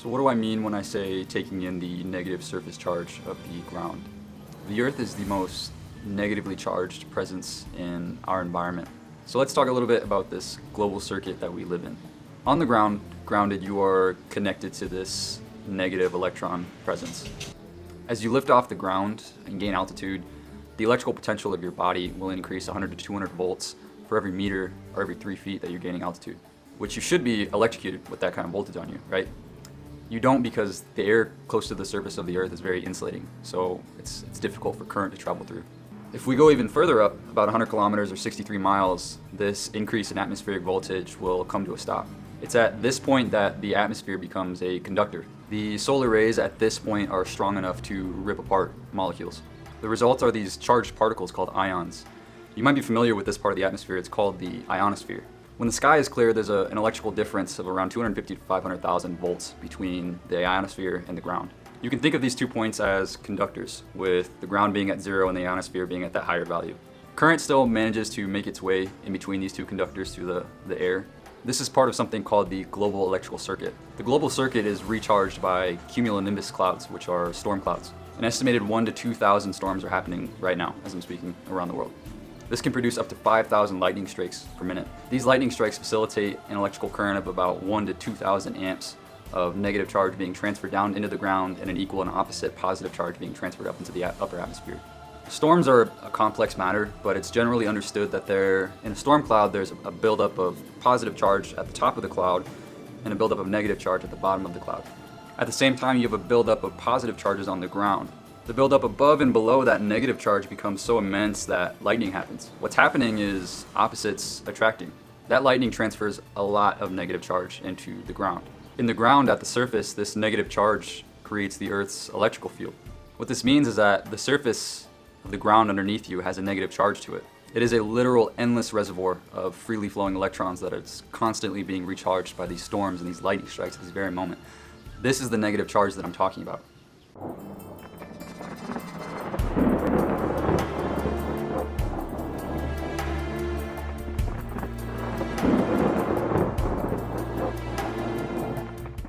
So what do I mean when I say taking in the negative surface charge of the ground? The Earth is the most negatively charged presence in our environment. So let's talk a little bit about this global circuit that we live in. On the ground, grounded, you are connected to this negative electron presence. As you lift off the ground and gain altitude, the electrical potential of your body will increase 100 to 200 volts for every meter or every 3 feet that you're gaining altitude, which you should be electrocuted with that kind of voltage on you, right? You don't, because the air close to the surface of the Earth is very insulating, so it's difficult for current to travel through. If we go even further up, about 100 kilometers or 63 miles, this increase in atmospheric voltage will come to a stop. It's at this point that the atmosphere becomes a conductor. The solar rays at this point are strong enough to rip apart molecules. The results are these charged particles called ions. You might be familiar with this part of the atmosphere. It's called the ionosphere. When the sky is clear, there's an electrical difference of around 250 to 500,000 volts between the ionosphere and the ground. You can think of these 2 points as conductors, with the ground being at 0 and the ionosphere being at that higher value. Current still manages to make its way in between these 2 conductors through the air. This is part of something called the global electrical circuit. The global circuit is recharged by cumulonimbus clouds, which are storm clouds. An estimated 1 to 2,000 storms are happening right now as I'm speaking around the world. This can produce up to 5,000 lightning strikes per minute. These lightning strikes facilitate an electrical current of about 1 to 2,000 amps of negative charge being transferred down into the ground and an equal and opposite positive charge being transferred up into the upper atmosphere. Storms are a complex matter, but it's generally understood that in a storm cloud there's a buildup of positive charge at the top of the cloud and a buildup of negative charge at the bottom of the cloud. At the same time, you have a buildup of positive charges on the ground. The buildup above and below that negative charge becomes so immense that lightning happens. What's happening is opposites attracting. That lightning transfers a lot of negative charge into the ground. In the ground at the surface, this negative charge creates the Earth's electrical field. What this means is that the surface of the ground underneath you has a negative charge to it. It is a literal endless reservoir of freely flowing electrons that is constantly being recharged by these storms and these lightning strikes at this very moment. This is the negative charge that I'm talking about.